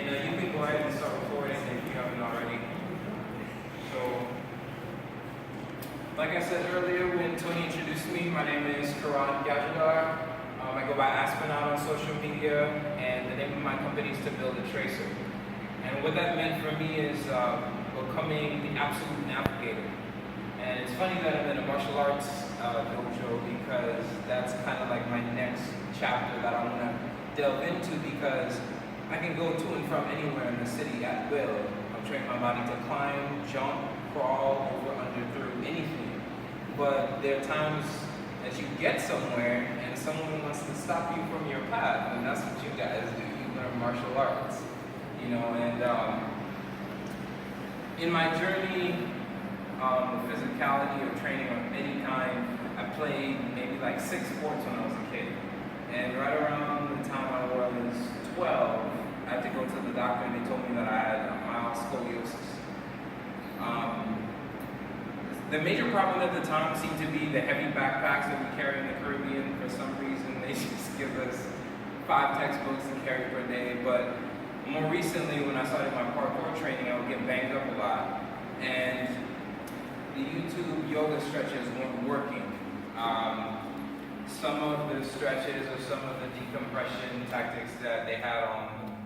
And you can go ahead and start recording if you haven't already. So, like I said earlier when Tony introduced me, my name is Karan Gajadar. I go by Astronaut on social media, and the name of my company is To Build a Tracer. And what that meant for me is becoming the absolute navigator. And it's funny that I'm in a martial arts dojo because that's kind of like my next chapter that I want to delve into, because I can go to and from anywhere in the city at will. I'm training my body to climb, jump, crawl, over, under, through, anything. But there are times that you get somewhere and someone wants to stop you from your path, and that's what you guys do. You learn martial arts, you know. And in my journey of physicality or training of any kind, I played maybe like 6 sports when I was a kid. And right around the time I was 12, I had to go to the doctor, and they told me that I had mild scoliosis. The major problem at the time seemed to be the heavy backpacks that we carry in the Caribbean. For some reason, they just give us 5 textbooks to carry per day. But more recently, when I started my parkour training, I would get banged up a lot. And the YouTube yoga stretches weren't working. Some of the stretches or some of the decompression tactics that they had on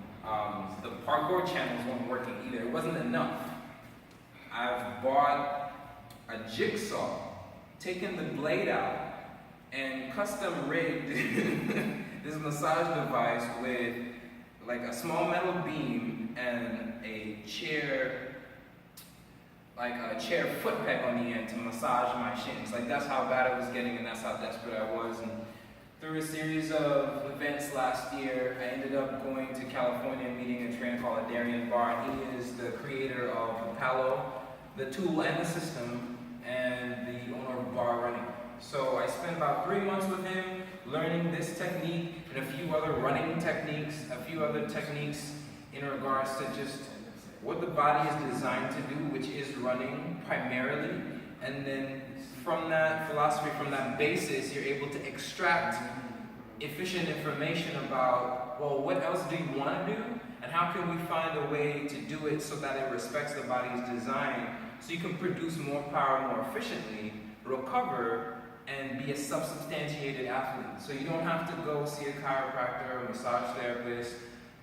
the parkour channels weren't working either. It wasn't enough. I've bought a jigsaw, taken the blade out, and custom rigged this massage device with like a small metal beam and a chair, like a chair foot peg on the end to massage my shins. Like, that's how bad I was getting, and that's how desperate I was. And through a series of events last year, I ended up going to California and meeting a trainer called Darian Barr. He is the creator of Palo, the tool and the system, and the owner of Barrunning. So I spent about 3 months with him learning this technique and a few other running techniques, a few other techniques in regards to just what the body is designed to do, which is running primarily. And then from that philosophy, from that basis, you're able to extract efficient information about, well, what else do you want to do? And how can we find a way to do it so that it respects the body's design, so you can produce more power more efficiently, recover, and be a substantiated athlete. So you don't have to go see a chiropractor, a massage therapist,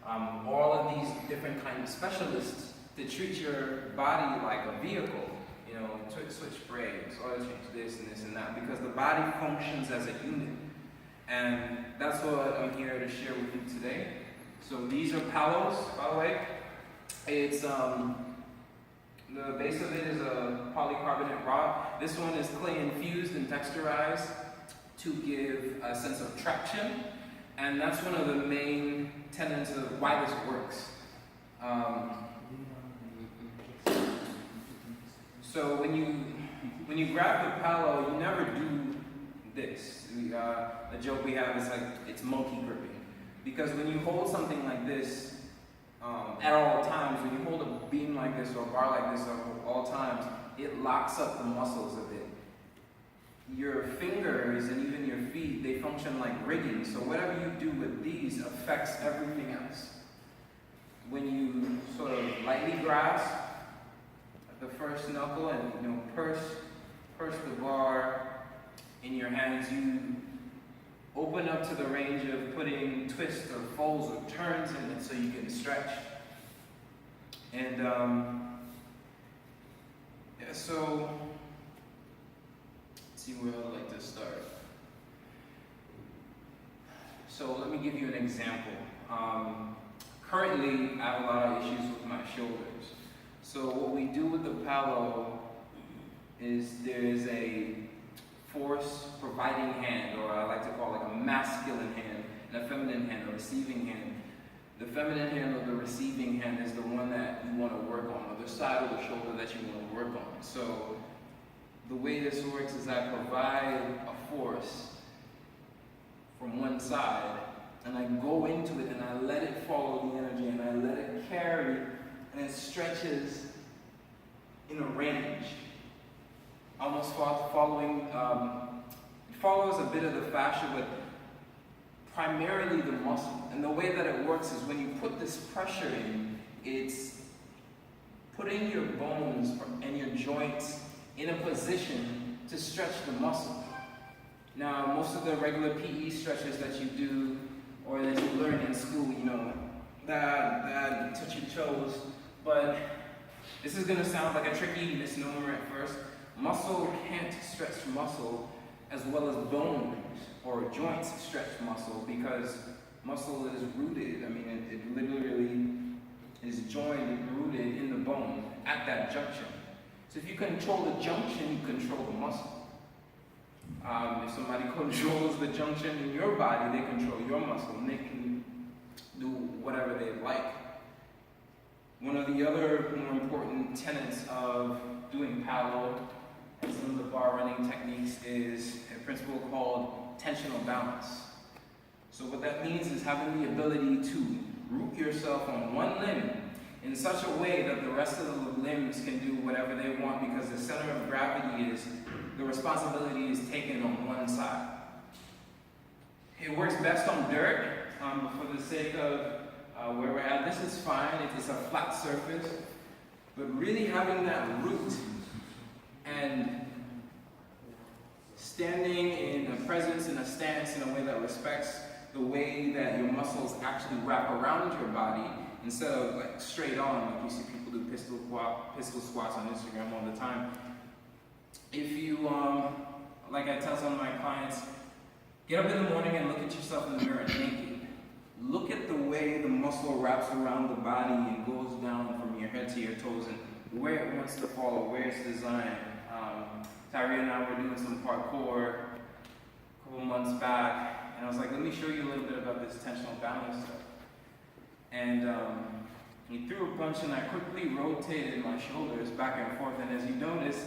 all of these different kinds of specialists to treat your body like a vehicle. You know, switch brakes, oil change this and this and that, because the body functions as a unit. And that's what I'm here to share with you today. So these are Palos, by the way. It's the base of it is a polycarbonate rock. This one is clay infused and texturized to give a sense of traction. And that's one of the main tenets of why this works. So when you grab the Palo, you never do this. The joke we have is like, it's monkey gripping. Because when you hold something like this, at all times, when you hold a beam like this or a bar like this at all times, it locks up the muscles of it. Your fingers and even your feet, they function like rigging. So whatever you do with these affects everything else. When you sort of lightly grasp the first knuckle and purse the bar in your hands, you open up to the range of putting twists or folds or turns in it so you can stretch. And so let's see where I'd like to start. So let me give you an example. Currently, I have a lot of issues with my shoulders. So what we do with the Palo is there is a force providing hand, or I like to call it like a masculine hand, and a feminine hand, a receiving hand. The feminine hand or the receiving hand is the one that you want to work on, or the side of the shoulder that you want to work on. So the way this works is I provide a force from one side, and I go into it and I let it follow the energy, and I let it carry, and it stretches in a range, almost following, it follows a bit of the fascia, but primarily the muscle. And the way that it works is when you put this pressure in, it's putting your bones and your joints in a position to stretch the muscle. Now, most of the regular PE stretches that you do or that you learn in school, you know, that touch your toes, but this is going to sound like a tricky misnomer at first. Muscle can't stretch muscle as well as bones or joints stretch muscle, because muscle is rooted. I mean, it literally is joined and rooted in the bone at that junction. So if you control the junction, you control the muscle. If somebody controls the junction in your body, they control your muscle, and they can do whatever they like. One of the other more important tenets of doing palo and some of the bar running techniques is a principle called tensional balance. So what that means is having the ability to root yourself on one limb in such a way that the rest of the limbs can do whatever they want, because the center of gravity is, the responsibility is taken on one side. It works best on dirt, but for the sake of where we're at, this is fine. It's a flat surface, but really having that root and standing in a presence, in a stance, in a way that respects the way that your muscles actually wrap around your body, instead of like straight on, like you see people do pistol squats on Instagram all the time. If you, like I tell some of my clients, get up in the morning and look at yourself in the mirror naked. Look at the way the muscle wraps around the body and goes down from your head to your toes, and where it wants to follow, where it's designed. Tyree and I were doing some parkour a couple months back, and I was like, let me show you a little bit about this tensional balance stuff. And he threw a punch, and I quickly rotated my shoulders back and forth, and as you notice,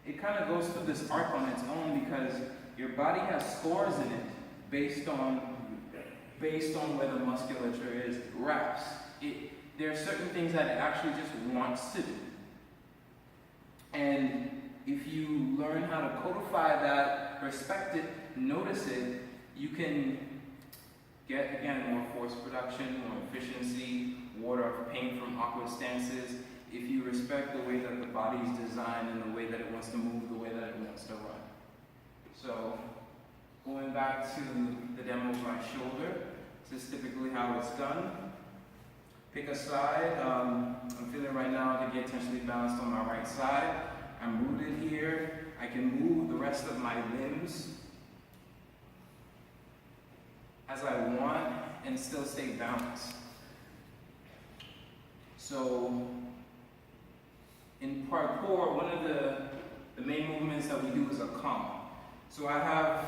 it kind of goes through this arc on its own, because your body has scores in it based on where the musculature is. It wraps. There are certain things that it actually just wants to do. And if you learn how to codify that, respect it, notice it, you can get, again, more force production, more efficiency, ward off pain from awkward stances, if you respect the way that the body is designed and the way that it wants to move, the way that it wants to run. So, going back to the demo of my shoulder, this is typically how it's done. Pick a side. I'm feeling right now to get tensionally balanced on my right side. I'm rooted here. I can move the rest of my limbs as I want and still stay balanced. So in parkour, one of the main movements that we do is a kong. So I have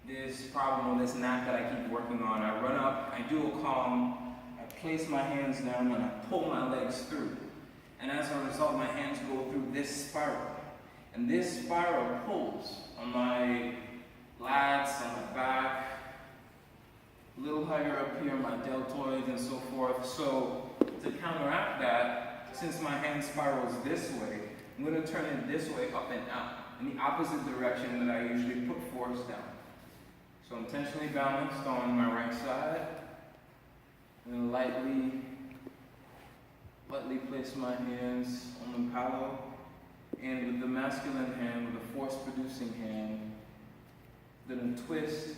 this problem or this knack that I keep working on. I run up, I do a kong, I place my hands down, and I pull my legs through. And as a result, my hands go through this spiral. And this spiral pulls on my lats, on my back, a little higher up here on my deltoids and so forth. So to counteract that, since my hand spirals this way, I'm going to turn it this way up and out, in the opposite direction that I usually put force down. So I'm tensionally balanced on my right side, and lightly place my hands on the palo, and with the masculine hand, with the force-producing hand, then twist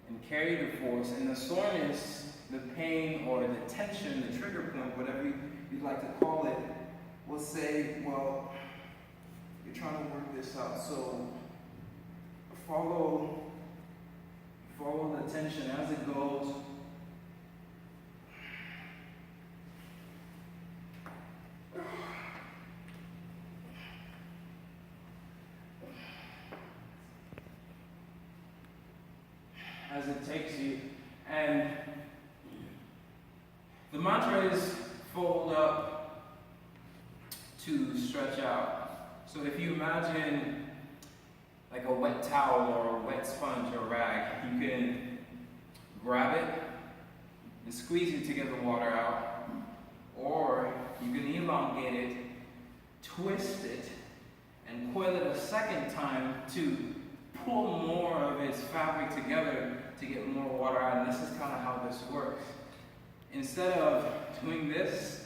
and carry the force, and the soreness, the pain, or the tension, the trigger point, whatever you'd like to call it, will say, well, you're trying to work this out, so follow the tension as it goes. As it takes you, and the mantra is fold up to stretch out. So if you imagine like a wet towel or a wet sponge or rag, you can grab it and squeeze it to get the water out, or you can elongate it, twist it, and coil it a second time to pull more of its fabric together to get more water out, and this is kind of how this works. Instead of doing this,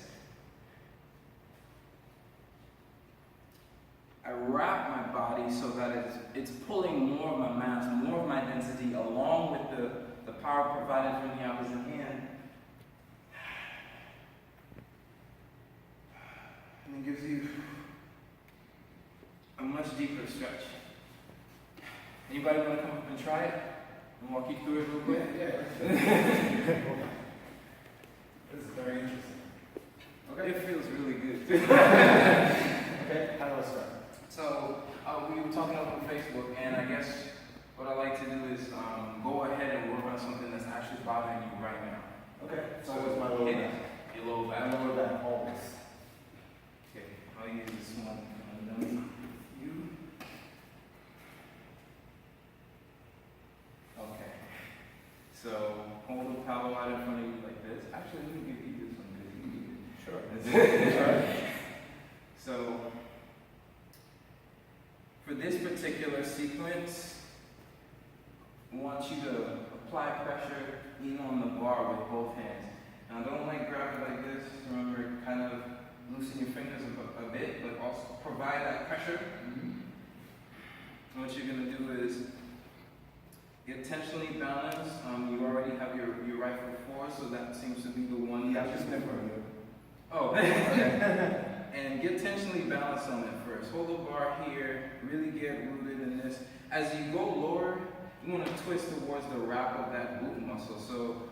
I wrap my body so that it's pulling more of my mass, more of my density, along with the power provided from the opposite hand. And it gives you a much deeper stretch. Anybody want to come up and try it? And walk you through it real quick? Yeah. This is very interesting. Okay. It feels really good. Okay, how do I start? So, we were talking over Facebook, and I guess what I like to do is go ahead and work on something that's actually bothering you right now. Okay, so it's my lower back. Your lower back. My lower back, always. Okay, I'll use this one. You. Okay. So, hold the paddle out in front of you like this. Actually, let me give you this one because you need it. Sure. So, for this particular sequence, I want you to apply pressure, lean on the bar with both hands. Now don't grab it like this. Remember, kind of loosen your fingers a bit, but also provide that pressure. And what you're gonna do is get tensionally balanced. You already have your rifle force, so that seems to be the one. Yeah, just never you. Oh, okay. And get tensionally balanced on it first. Hold the bar here, really get rooted in this. As you go lower, you want to twist towards the wrap of that glute muscle. So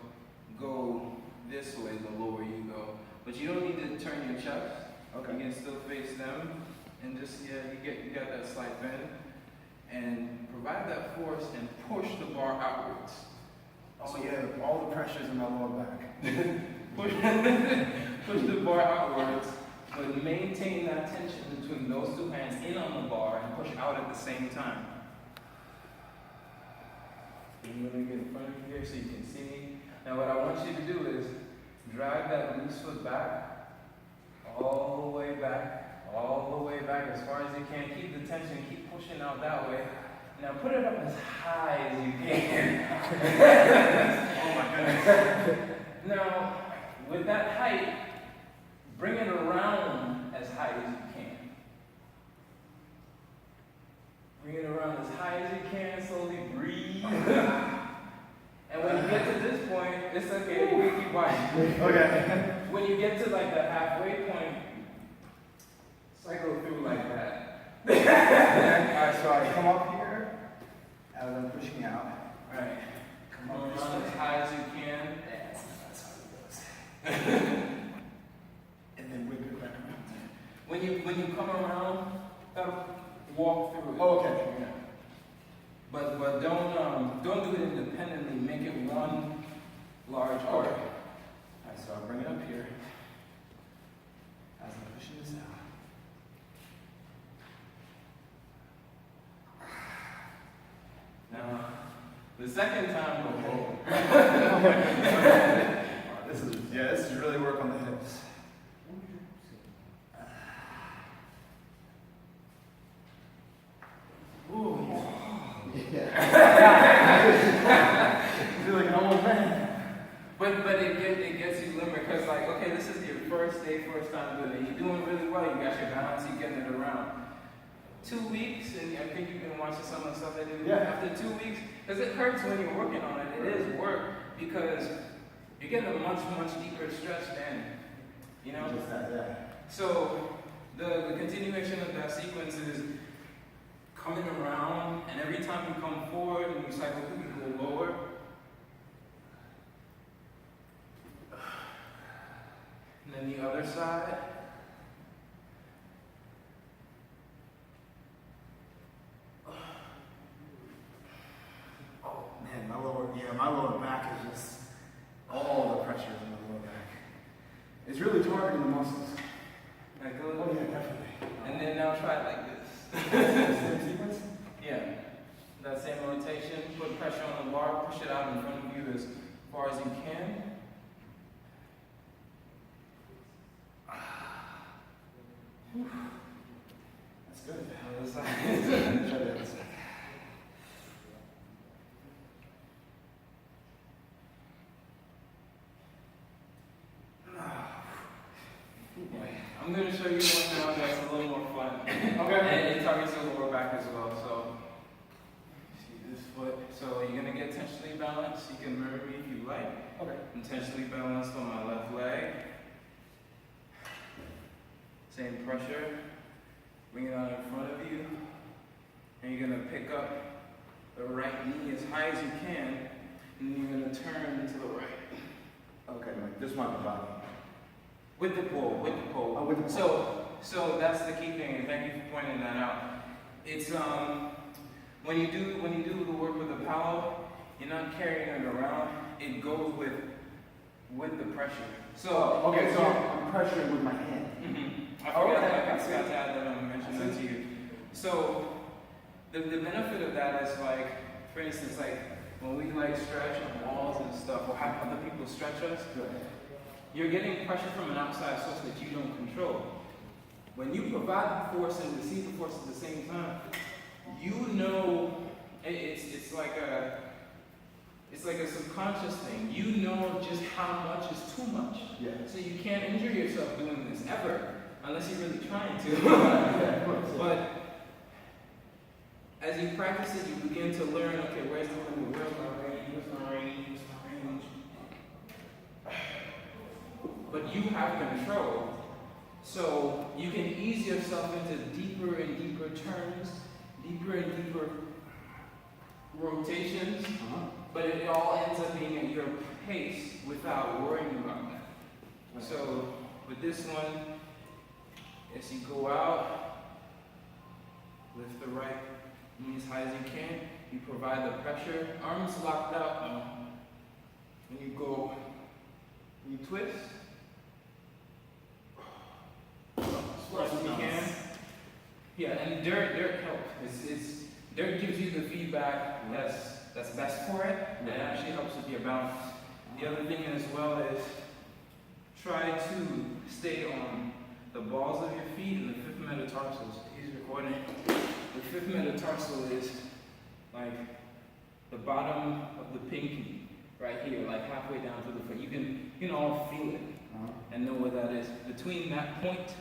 go this way the lower you go. But you don't need to turn your chest. Okay. You can still face them. And just, you got that slight bend. And provide that force and push the bar outwards. Oh so, yeah, all the pressure's in my lower back. push the bar outwards. But maintain that tension between those two hands in on the bar and push out at the same time. I'm going to get in front of you here so you can see me. Now what I want you to do is drag that loose foot back, all the way back, as far as you can. Keep the tension, keep pushing out that way. Now put it up as high as you can. Oh my goodness. Now, with that height, bring it around as high as you can. Bring it around as high as you can, slowly breathe. And when you get to this point, it's okay, you can keep watching. Okay. When you get to the halfway point, cycle through like that. Alright, so I come up here, as I'm pushing out. Alright. Come around as high as you can. That's how it goes. And then whip it back around. When you come around, walk through it. Oh, okay. Yeah. But don't do it independently. Make it one large arc. Alright, so I'll bring it up here as I'm pushing this out. Now, the second time we'll hold. This is really work on the hips. Ooh, yeah. I feel like an old man. But it gets you limber because okay, this is your first time doing it. You're doing really well. You got your balance. You're getting it around. 2 weeks, and I think you've been watching some of the stuff I do. Yeah. After 2 weeks, because it hurts when you're working on it. It is work because you're getting a much deeper stretch then. You know. Just that, yeah. So the continuation of that sequence is coming around, and every time you come forward and you cycle through, you go lower. And then the other side. Oh man, my lower back is just all the pressure in my lower back. It's really targeting the muscles. That good? Oh yeah, definitely. And then now try it like this. Same sequence? Yeah. That same rotation, put pressure on the bar, push it out in front of you as far as you can. That's good. Other side. Try the other side. I'm going to show you one now that's a little more fun. Okay. And it targets the lower back as well. So, see this foot. So you're going to get intentionally balanced. You can mirror me if you like. Okay. Intentionally balanced on my left leg. Same pressure. Bring it out in front of you. And you're going to pick up the right knee as high as you can. And then you're going to turn to the right. Okay, like this one, the bottom. With the pull, with the pull. Oh, with the pull. So that's the key thing, and thank you for pointing that out. It's when you do the work with the paddle, you're not carrying it around. It goes with the pressure. So okay, so I'm pressuring with my hand. Mm-hmm. I forgot to add that I mentioned that to you. So the benefit of that is like, for instance, like when we like stretch on walls and stuff, or have other people stretch us. Good. You're getting pressure from an outside source that you don't control. When you provide the force and receive the force at the same time, you know it's like a subconscious thing. You know just how much is too much. Yeah. So you can't injure yourself doing this ever, unless you're really trying to. Yeah, of course. But as you practice it, you begin to learn. Okay, where's the limit? Where's my range? Where's my range? Where's my range? But you have control, so you can ease yourself into deeper and deeper turns, deeper and deeper rotations, but it all ends up being at your pace without worrying about that. So with this one, as you go out, lift the right knee as high as you can, you provide the pressure, arms locked out now, and you go, you twist, as you can. Yeah, and dirt helps. Dirt gives you the feedback that's best for it, and it actually helps with your balance. The other thing as well is try to stay on the balls of your feet and the fifth metatarsal. He's recording. The fifth metatarsal is like the bottom of the pinky, right here, like halfway down to the foot. You can all feel it and know where that is. Between that point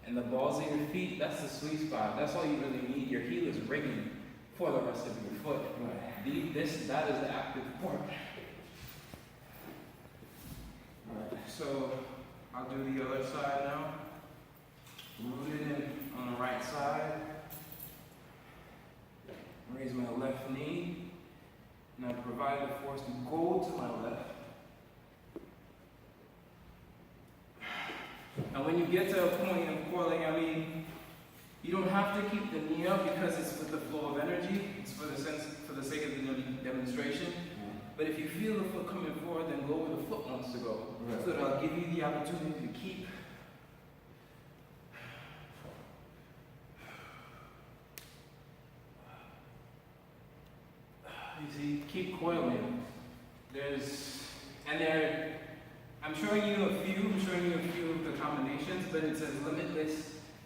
and the balls of your feet, that's the sweet spot. That's all you really need. Your heel is rigging for the rest of your foot. That is the active part. So I'll do the other side now. Root it in on the right side. Raise my left knee. Now provide the force to go to my left. And when you get to a point of coiling, I mean, you don't have to keep the knee up because it's with the flow of energy. It's for the sake of the demonstration. But if you feel the foot coming forward, then go where the foot wants to go. Right. So that'll give you the opportunity to keep. You see, keep coiling. I'm showing you a few of the combinations, but it's as limitless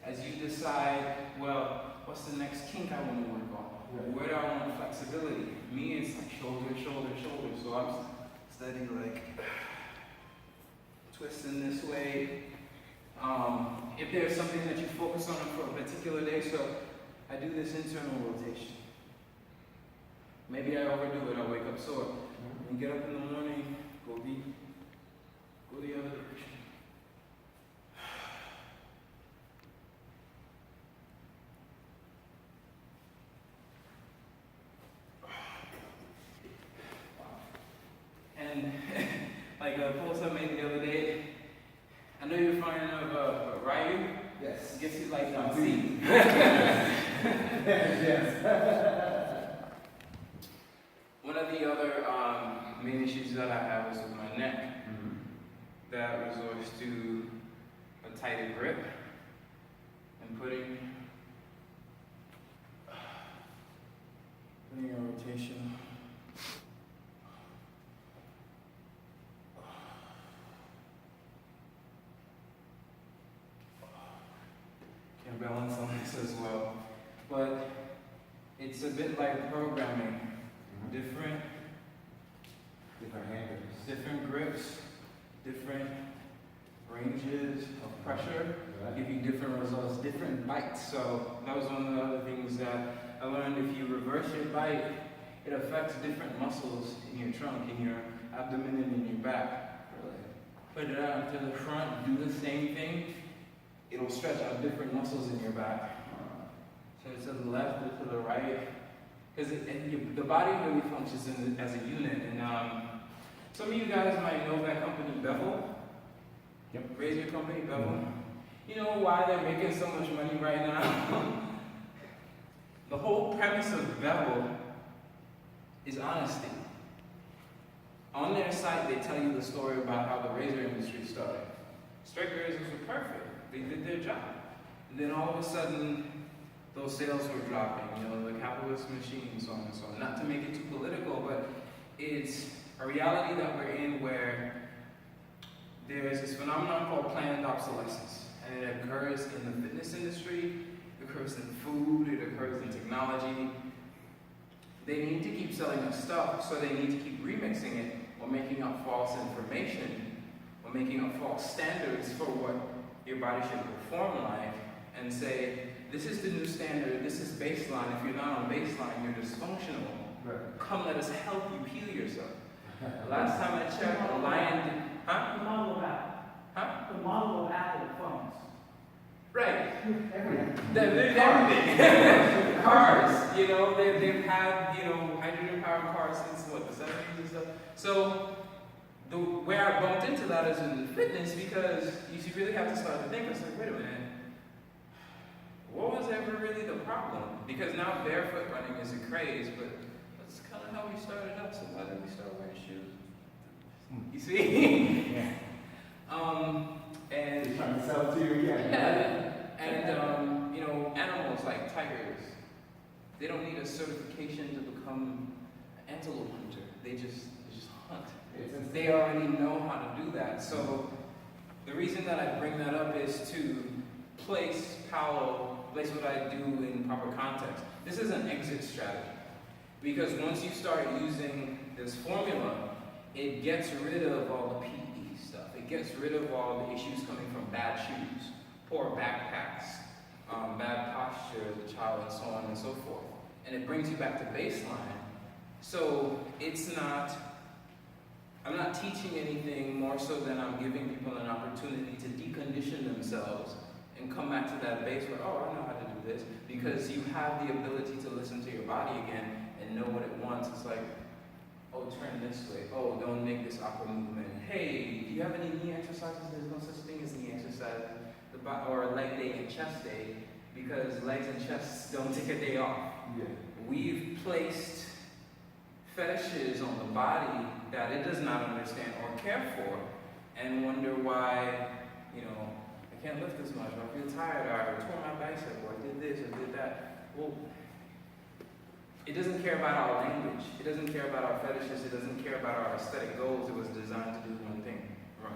as you decide, well, what's the next kink I want to work on? Right. Where do I want flexibility? Me, it's like shoulder, shoulder, shoulder. So I'm steady, like twisting this way. If there's something that you focus on for a particular day, so I do this internal rotation. Maybe I overdo it, I wake up sore. And get up in the morning, go deep, go the other direction. And like a post I made the other day, I know you're finding of Ryu. Yes. Gets you like on C. Yes. One of the other main issues that I have is with my neck. That resorts to a tighter grip and putting a rotation. Can balance on this as well, but it's a bit like programming. Different Different handles. different grips, different ranges of pressure, give you different results, different bites. So that was one of the other things that I learned. If you reverse your bite, it affects different muscles in your trunk, in your abdomen, and in your back. Put it out to the front, do the same thing. It'll stretch out different muscles in your back. So to the left or to the right. Because the body really functions as a unit. And some of you guys might know that company Bevel. Yep. Razor company Bevel. You know why they're making so much money right now? The whole premise of Bevel is honesty. On their site, they tell you the story about how the razor industry started. Straight razors were perfect. They did their job. And then all of a sudden, those sales were dropping, the capitalist machine, so on and so on. Not to make it too political, but it's a reality that we're in where there's this phenomenon called planned obsolescence. And it occurs in the fitness industry, it occurs in food, it occurs in technology. They need to keep selling us stuff, so they need to keep remixing it or making up false information or making up false standards for what your body should perform like and say, this is the new standard, this is baseline. If you're not on baseline, you're dysfunctional. Right. Come, let us help you heal yourself. Last time I checked, a lion did, The model of Apple. Huh? The model of Apple phones. Right. Everything. There's everything. Cars, they've had, hydrogen-powered cars since, the 70s and stuff. So, where I bumped into that is in fitness, because you really have to start to think, it's like, wait a minute, what was ever really the problem? Because now barefoot running is a craze, but that's kind of how we started up, so why did we start wearing shoes? You see? Yeah. And He's trying to sell it to you again. yeah, and animals like tigers, they don't need a certification to become an antelope hunter. They just hunt. They already know how to do that. So the reason that I bring that up is to place what I do in proper context. This is an exit strategy. Because once you start using this formula, it gets rid of all the PE stuff. It gets rid of all the issues coming from bad shoes, poor backpacks, bad posture as a child, and so on and so forth. And it brings you back to baseline. So I'm not teaching anything more so than I'm giving people an opportunity to decondition themselves and come back to that base where, I know how to do this, because you have the ability to listen to your body again and know what it wants. It's like, turn this way. Don't make this awkward movement. Hey, do you have any knee exercises? There's no such thing as knee exercise, or leg day and chest day, because legs and chests don't take a day off. Yeah. We've placed fetishes on the body that it does not understand or care for, and wonder why, I can't lift as much, or I feel tired, or I tore my bicep, or I did this, or did that. Well, it doesn't care about our language. It doesn't care about our fetishes. It doesn't care about our aesthetic goals. It was designed to do one thing: run.